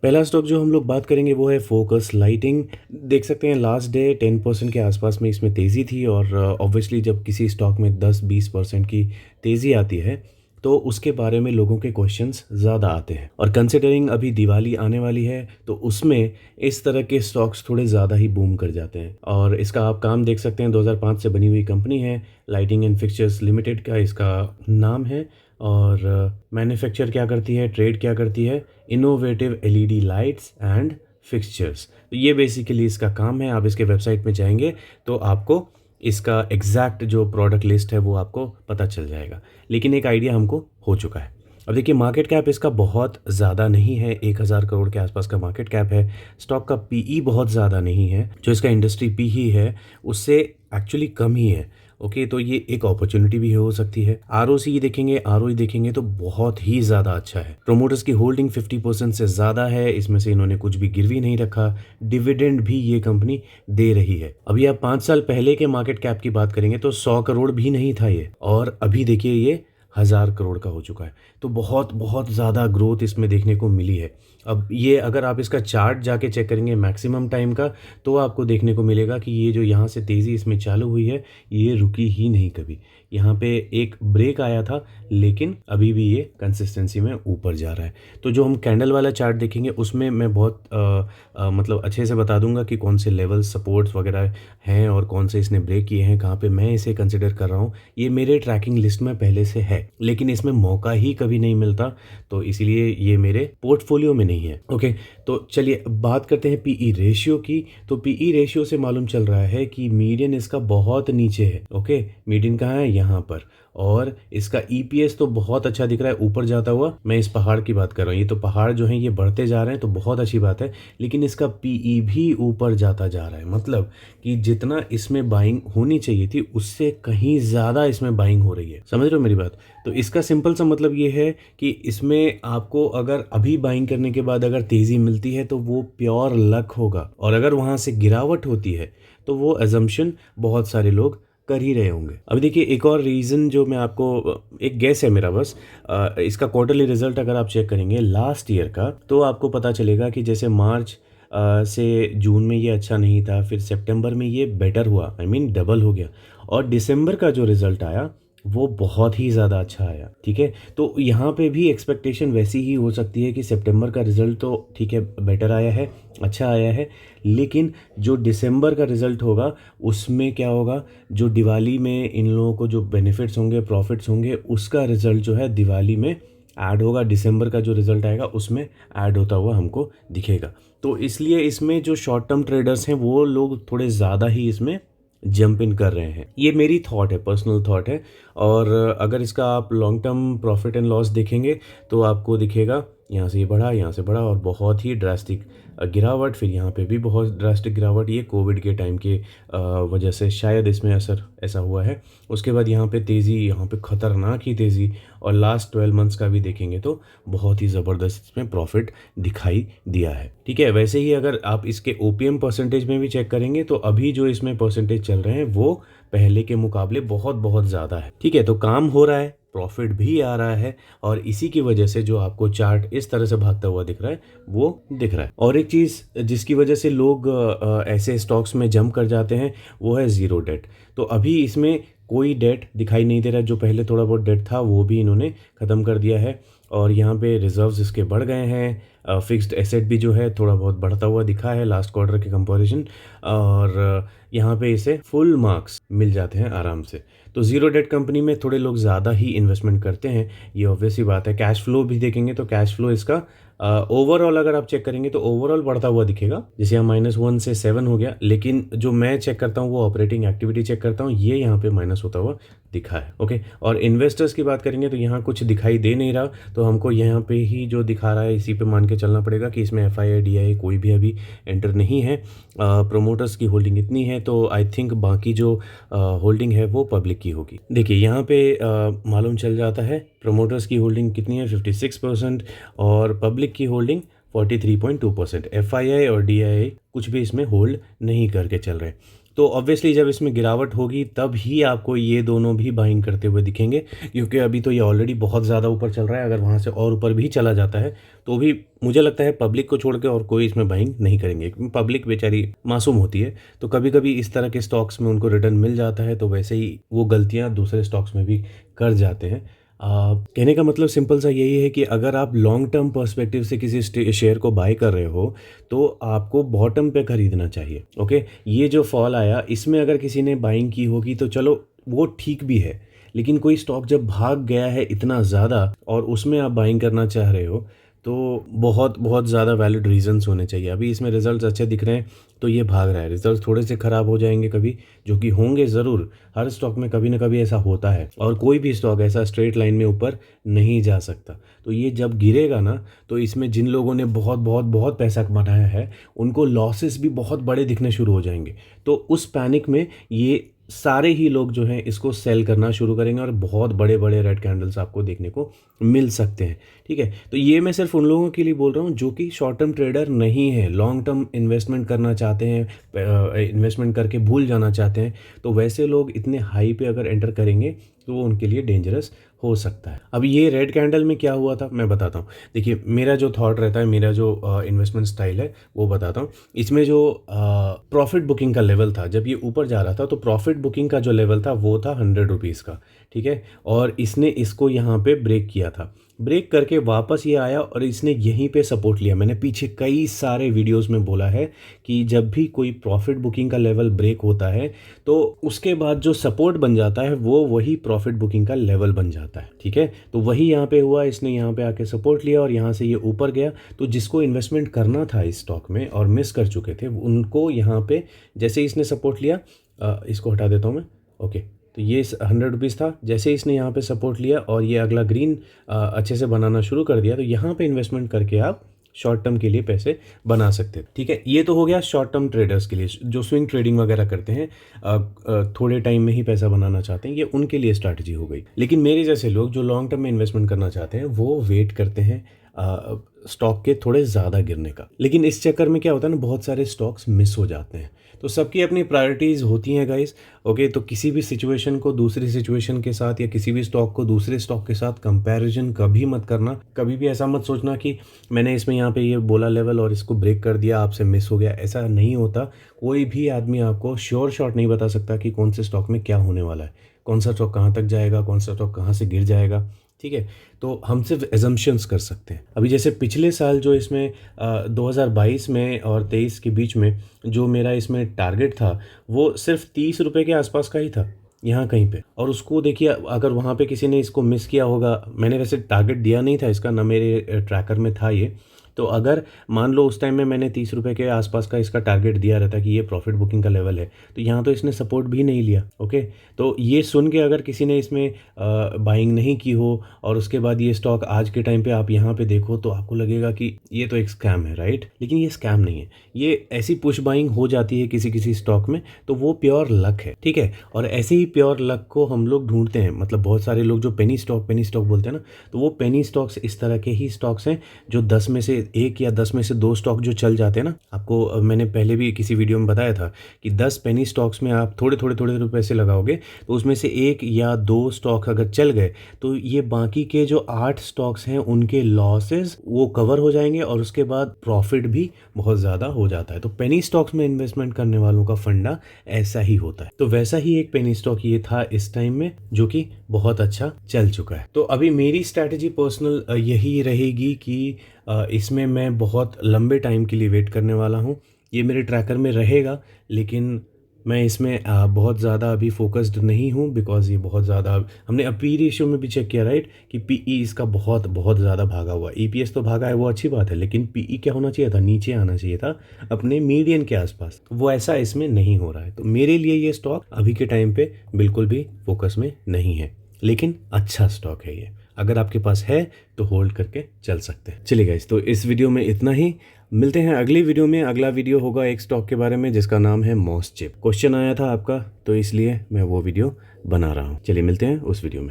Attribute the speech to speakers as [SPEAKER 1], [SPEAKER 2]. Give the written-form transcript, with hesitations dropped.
[SPEAKER 1] पहला स्टॉक जो हम लोग बात करेंगे वो है फोकस लाइटिंग। देख सकते हैं लास्ट डे 10% के आसपास में इसमें तेज़ी थी और ऑब्वियसली जब किसी स्टॉक में 10-20% की तेज़ी आती है तो उसके बारे में लोगों के क्वेश्चंस ज़्यादा आते हैं। और कंसिडरिंग अभी दिवाली आने वाली है तो उसमें इस तरह के स्टॉक्स थोड़े ज़्यादा ही बूम कर जाते हैं। और इसका आप काम देख सकते हैं, 2005 से बनी हुई कंपनी है, लाइटिंग एंड फिक्चर्स लिमिटेड का इसका नाम है। और मैन्युफैक्चर क्या करती है, ट्रेड क्या करती है, innovative LED lights and fixtures. तो ये बेसिकली इसका काम है। आप इसके वेबसाइट में जाएंगे तो आपको इसका एग्जैक्ट जो प्रोडक्ट लिस्ट है वो आपको पता चल जाएगा, लेकिन एक आइडिया हमको हो चुका है। अब देखिए मार्केट कैप इसका बहुत ज़्यादा नहीं है, 1000 करोड़ के आसपास का मार्केट कैप है। स्टॉक का पीई बहुत ज़्यादा नहीं है, जो इसका इंडस्ट्री पी ही है उससे एक्चुअली कम ही है। ओके, तो ये एक अपॉर्चुनिटी भी हो सकती है। आरओसी देखेंगे, आरओई देखेंगे तो बहुत ही ज़्यादा अच्छा है। प्रोमोटर्स की होल्डिंग 50% से ज़्यादा है, इसमें से इन्होंने कुछ भी गिरवी नहीं रखा। डिविडेंड भी ये कंपनी दे रही है। अभी आप 5 साल पहले के मार्केट कैप की बात करेंगे तो 100 करोड़ भी नहीं था ये, और अभी देखिए ये 1000 करोड़ का हो चुका है। तो बहुत बहुत ज़्यादा ग्रोथ इसमें देखने को मिली है। अब ये अगर आप इसका चार्ट जाके चेक करेंगे मैक्सिमम टाइम का, तो आपको देखने को मिलेगा कि ये जो यहाँ से तेज़ी इसमें चालू हुई है ये रुकी ही नहीं कभी। यहाँ पे एक ब्रेक आया था लेकिन अभी भी ये कंसिस्टेंसी में ऊपर जा रहा है। तो जो हम कैंडल वाला चार्ट देखेंगे उसमें मैं बहुत मतलब अच्छे से बता दूंगा कि कौन से लेवल सपोर्ट्स वगैरह हैं और कौन से इसने ब्रेक किए हैं, कहाँ पे मैं इसे कंसिडर कर रहा हूँ। ये मेरे ट्रैकिंग लिस्ट में पहले से है लेकिन इसमें मौका ही कभी नहीं मिलता, तो इसीलिए ये मेरे पोर्टफोलियो में नहीं है। ओके, तो चलिए बात करते हैं पीई रेशियो की। तो पीई रेशियो से मालूम चल रहा है कि मीडियन इसका बहुत नीचे है। ओके, मीडियन कहाँ है, यहाँ पर। और इसका ईपीएस तो बहुत अच्छा दिख रहा है ऊपर जाता हुआ। मैं इस पहाड़ की बात कर रहा हूँ, ये तो पहाड़ जो है ये बढ़ते जा रहे हैं तो बहुत अच्छी बात है, लेकिन इसका पीई भी ऊपर जाता जा रहा है। मतलब कि जितना इसमें बाइंग होनी चाहिए थी उससे कहीं ज़्यादा इसमें बाइंग हो रही है। समझ रहे हो मेरी बात? तो इसका सिंपल सा मतलब ये है कि इसमें आपको अगर अभी बाइंग करने के बाद अगर तेज़ी मिलती है तो वो प्योर लक होगा, और अगर वहाँ से गिरावट होती है तो वो एजम्पशन बहुत सारे लोग कर ही रहे होंगे। अभी देखिए एक और रीज़न जो मैं आपको, एक गेस है मेरा बस, इसका क्वार्टरली रिजल्ट अगर आप चेक करेंगे लास्ट ईयर का तो आपको पता चलेगा कि जैसे मार्च से जून में ये अच्छा नहीं था, फिर सितंबर में ये बेटर हुआ, आई मीन डबल हो गया, और दिसंबर का जो रिज़ल्ट आया वो बहुत ही ज़्यादा अच्छा आया। ठीक है, तो यहाँ पे भी एक्सपेक्टेशन वैसी ही हो सकती है कि सितंबर का रिज़ल्ट तो ठीक है बेटर आया है, अच्छा आया है, लेकिन जो दिसंबर का रिज़ल्ट होगा उसमें क्या होगा, जो दिवाली में इन लोगों को जो बेनिफिट्स होंगे, प्रॉफिट्स होंगे, उसका रिज़ल्ट जो है दिवाली में ऐड होगा, दिसंबर का जो रिज़ल्ट आएगा उसमें ऐड होता हुआ हमको दिखेगा। तो इसलिए इसमें जो शॉर्ट टर्म ट्रेडर्स हैं वो लोग थोड़े ज़्यादा ही इसमें जंप इन कर रहे हैं। ये मेरी थॉट है, पर्सनल थॉट है। और अगर इसका आप long term profit and loss देखेंगे तो आपको दिखेगा यहाँ से ये बढ़ा, यहाँ से बढ़ा, और बहुत ही ड्रास्टिक गिरावट, फिर यहाँ पे भी बहुत ड्रास्टिक गिरावट। ये कोविड के टाइम के वजह से शायद इसमें असर ऐसा हुआ है। उसके बाद यहाँ पे तेज़ी, यहाँ पे ख़तरनाक ही तेज़ी, और लास्ट 12 मंथ्स का भी देखेंगे तो बहुत ही ज़बरदस्त इसमें प्रॉफिट दिखाई दिया है। ठीक है, वैसे ही अगर आप इसके ओपीएम परसेंटेज में भी चेक करेंगे तो अभी जो इसमें परसेंटेज चल रहे हैं वो पहले के मुकाबले बहुत बहुत ज़्यादा है। ठीक है, तो काम हो रहा है, प्रॉफिट भी आ रहा है, और इसी की वजह से जो आपको चार्ट इस तरह से भागता हुआ दिख रहा है वो दिख रहा है। और एक चीज़ जिसकी वजह से लोग ऐसे स्टॉक्स में जंप कर जाते हैं वो है ज़ीरो डेट। तो अभी इसमें कोई डेट दिखाई नहीं दे रहा, जो पहले थोड़ा बहुत डेट था वो भी इन्होंने ख़त्म कर दिया है, और यहाँ पे रिजर्व्स इसके बढ़ गए हैं। फिक्स्ड एसेट भी जो है थोड़ा बहुत बढ़ता हुआ दिखा है लास्ट क्वार्टर के कंपैरिजन, और यहाँ पे इसे फुल मार्क्स मिल जाते हैं आराम से। तो ज़ीरो डेट कंपनी में थोड़े लोग ज़्यादा ही इन्वेस्टमेंट करते हैं, ये ऑब्वियस ही बात है। कैश फ्लो भी देखेंगे तो कैश फ्लो इसका ओवरऑल अगर आप चेक करेंगे तो ओवरऑल बढ़ता हुआ दिखेगा। जैसे यहाँ -1 से 7 हो गया, लेकिन जो मैं चेक करता हूँ वो ऑपरेटिंग एक्टिविटी चेक करता हूँ, ये यहाँ पे माइनस होता हुआ दिखा है। ओके, और इन्वेस्टर्स की बात करेंगे तो यहाँ कुछ दिखाई दे नहीं रहा, तो हमको यहाँ पे ही जो दिखा रहा है इसी पे मान के चलना पड़ेगा कि इसमें FII DII कोई भी अभी एंटर नहीं है। प्रोमोटर्स की होल्डिंग इतनी है, तो आई थिंक बाकी जो होल्डिंग है वो पब्लिक की होगी। देखिए यहाँ पे मालूम चल जाता है प्रोमोटर्स की होल्डिंग कितनी है, 56%, और पब्लिक की होल्डिंग 43.2%। FII और DII कुछ भी इसमें होल्ड नहीं करके चल रहे। तो ऑब्वियसली जब इसमें गिरावट होगी तब ही आपको ये दोनों भी बाइंग करते हुए दिखेंगे, क्योंकि अभी तो ये ऑलरेडी बहुत ज़्यादा ऊपर चल रहा है। अगर वहाँ से और ऊपर भी चला जाता है तो भी मुझे लगता है पब्लिक को छोड़ के और कोई इसमें बाइंग नहीं करेंगे, क्योंकि पब्लिक बेचारी मासूम होती है। तो कभी कभी इस तरह के स्टॉक्स में उनको रिटर्न मिल जाता है, तो वैसे ही वो गलतियाँ दूसरे स्टॉक्स में भी कर जाते हैं। कहने का मतलब सिंपल सा यही है कि अगर आप लॉन्ग टर्म पर्सपेक्टिव से किसी शेयर को बाय कर रहे हो तो आपको बॉटम पे खरीदना चाहिए। ओके, ये जो फॉल आया इसमें अगर किसी ने बाइंग की होगी तो चलो वो ठीक भी है, लेकिन कोई स्टॉक जब भाग गया है इतना ज़्यादा और उसमें आप बाइंग करना चाह रहे हो तो बहुत बहुत ज़्यादा वैलिड रीजंस होने चाहिए। अभी इसमें रिजल्ट्स अच्छे दिख रहे हैं तो ये भाग रहा है, रिजल्ट्स थोड़े से ख़राब हो जाएंगे कभी, जो कि होंगे ज़रूर, हर स्टॉक में कभी ना कभी ऐसा होता है और कोई भी स्टॉक ऐसा स्ट्रेट लाइन में ऊपर नहीं जा सकता। तो ये जब गिरेगा ना तो इसमें जिन लोगों ने बहुत बहुत बहुत पैसा कमाया है उनको लॉसेस भी बहुत बड़े दिखने शुरू हो जाएंगे। तो उस पैनिक में ये सारे ही लोग जो हैं इसको सेल करना शुरू करेंगे और बहुत बड़े बड़े रेड कैंडल्स आपको देखने को मिल सकते हैं। ठीक है, तो ये मैं सिर्फ उन लोगों के लिए बोल रहा हूँ जो कि शॉर्ट टर्म ट्रेडर नहीं है, लॉन्ग टर्म इन्वेस्टमेंट करना चाहते हैं, इन्वेस्टमेंट करके भूल जाना चाहते हैं। तो वैसे लोग इतने हाई पे अगर एंटर करेंगे तो वो उनके लिए डेंजरस हो सकता है। अब ये रेड कैंडल में क्या हुआ था मैं बताता हूँ। देखिए, मेरा जो थॉट रहता है, मेरा जो इन्वेस्टमेंट स्टाइल है वो बताता हूँ। इसमें जो प्रॉफिट बुकिंग का लेवल था जब ये ऊपर जा रहा था तो प्रॉफिट बुकिंग का जो लेवल था वो था 100 रुपीज़ का। ठीक है, और इसने इसको यहाँ पे ब्रेक किया था, ब्रेक करके वापस ये आया और इसने यहीं पे सपोर्ट लिया। मैंने पीछे कई सारे वीडियोस में बोला है कि जब भी कोई प्रॉफिट बुकिंग का लेवल ब्रेक होता है तो उसके बाद जो सपोर्ट बन जाता है वो वही प्रॉफिट बुकिंग का लेवल बन जाता है। ठीक है, तो वही यहाँ पे हुआ, इसने यहाँ पे आके सपोर्ट लिया और यहाँ से ये ऊपर गया। तो जिसको इन्वेस्टमेंट करना था इस स्टॉक में और मिस कर चुके थे उनको यहाँ पे जैसे इसने सपोर्ट लिया, इसको हटा देता हूँ मैं। ओके, तो ये 100 रुपीज़ था, जैसे इसने यहाँ पे सपोर्ट लिया और ये अगला ग्रीन अच्छे से बनाना शुरू कर दिया, तो यहाँ पे इन्वेस्टमेंट करके आप शॉर्ट टर्म के लिए पैसे बना सकते हैं। ठीक है, ये तो हो गया शॉर्ट टर्म ट्रेडर्स के लिए, जो स्विंग ट्रेडिंग वगैरह करते हैं, थोड़े टाइम में ही पैसा बनाना चाहते हैं, ये उनके लिए स्ट्रैटेजी हो गई। लेकिन मेरे जैसे लोग जो लॉन्ग टर्म में इन्वेस्टमेंट करना चाहते हैं वो वेट करते हैं स्टॉक के थोड़े ज़्यादा गिरने का। लेकिन इस चक्कर में क्या होता है ना, बहुत सारे स्टॉक्स मिस हो जाते हैं। तो सबकी अपनी प्रायोरिटीज़ होती हैं गाइस। ओके, तो किसी भी सिचुएशन को दूसरी सिचुएशन के साथ या किसी भी स्टॉक को दूसरे स्टॉक के साथ कंपैरिजन कभी मत करना। कभी भी ऐसा मत सोचना कि मैंने इसमें यहाँ पे ये बोला लेवल और इसको ब्रेक कर दिया, आपसे मिस हो गया। ऐसा नहीं होता। कोई भी आदमी आपको श्योर शॉट नहीं बता सकता कि कौन से स्टॉक में क्या होने वाला है, कौन सा स्टॉक कहाँ तक जाएगा, कौन सा स्टॉक कहाँ से गिर जाएगा। ठीक है, तो हम सिर्फ एजम्पशंस कर सकते हैं। अभी जैसे पिछले साल जो इसमें 2022 में और 23 के बीच में जो मेरा इसमें टारगेट था वो सिर्फ 30 रुपये के आसपास का ही था यहाँ कहीं पे। और उसको देखिए, अगर वहाँ पे किसी ने इसको मिस किया होगा, मैंने वैसे टारगेट दिया नहीं था इसका, ना मेरे ट्रैकर में था ये, तो अगर मान लो उस टाइम में मैंने 30 रुपये के आसपास का इसका टारगेट दिया रहता कि ये प्रॉफिट बुकिंग का लेवल है, तो यहाँ तो इसने सपोर्ट भी नहीं लिया। ओके, तो ये सुन के अगर किसी ने इसमें बाइंग नहीं की हो और उसके बाद ये स्टॉक आज के टाइम पे आप यहाँ पे देखो तो आपको लगेगा कि ये तो एक स्कैम है, राइट? लेकिन ये स्कैम नहीं है, ये ऐसी पुश बाइंग हो जाती है किसी किसी स्टॉक में, तो वो प्योर लक है। ठीक है, और ऐसे ही प्योर लक को हम लोग ढूंढते हैं। मतलब बहुत सारे लोग जो पेनी स्टॉक बोलते हैं ना, तो वो पेनी स्टॉक्स इस तरह के ही स्टॉक्स हैं जो 10 में से एक या 10 में से 2 स्टॉक जो चल जाते हैं ना। आपको मैंने पहले भी किसी वीडियो में बताया था कि 10 पेनी स्टॉक्स में आप थोड़े थोड़े थोड़े थोड़े पैसे लगाओगे तो उसमें से 1 या 2 स्टॉक अगर चल गए तो ये बाकी के जो 8 स्टॉक्स हैं उनके लॉसेस वो कवर हो जाएंगे और उसके बाद प्रॉफिट भी बहुत ज़्यादा हो जाता है। तो पेनी स्टॉक्स में इन्वेस्टमेंट करने वालों का फंडा ऐसा ही होता है। तो वैसा ही एक पेनी स्टॉक ये था इस टाइम में, जो कि बहुत अच्छा चल चुका है। तो अभी मेरी स्ट्रैटेजी पर्सनल यही रहेगी कि इसमें मैं बहुत लंबे टाइम के लिए वेट करने वाला हूँ। ये मेरे ट्रैकर में रहेगा, लेकिन मैं इसमें बहुत ज़्यादा अभी फोकस्ड नहीं हूँ, बिकॉज ये बहुत ज़्यादा, हमने अपी रेशियो में भी चेक किया, राइट, कि पीई इसका बहुत बहुत ज़्यादा भागा हुआ। ईपीएस तो भागा है, वो अच्छी बात है, लेकिन पीई क्या होना चाहिए था, नीचे आना चाहिए था अपने मीडियन के आसपास। वो ऐसा इसमें नहीं हो रहा है। तो मेरे लिए ये स्टॉक अभी के टाइम पे बिल्कुल भी फोकस में नहीं है, लेकिन अच्छा स्टॉक है ये। अगर आपके पास है तो होल्ड करके चल सकते हैं। चलिए गाइस, तो इस वीडियो में इतना ही। मिलते हैं अगली वीडियो में। अगला वीडियो होगा एक स्टॉक के बारे में जिसका नाम है मॉसचिप। क्वेश्चन आया था आपका, तो इसलिए मैं वो वीडियो बना रहा हूँ। चलिए मिलते हैं उस वीडियो में।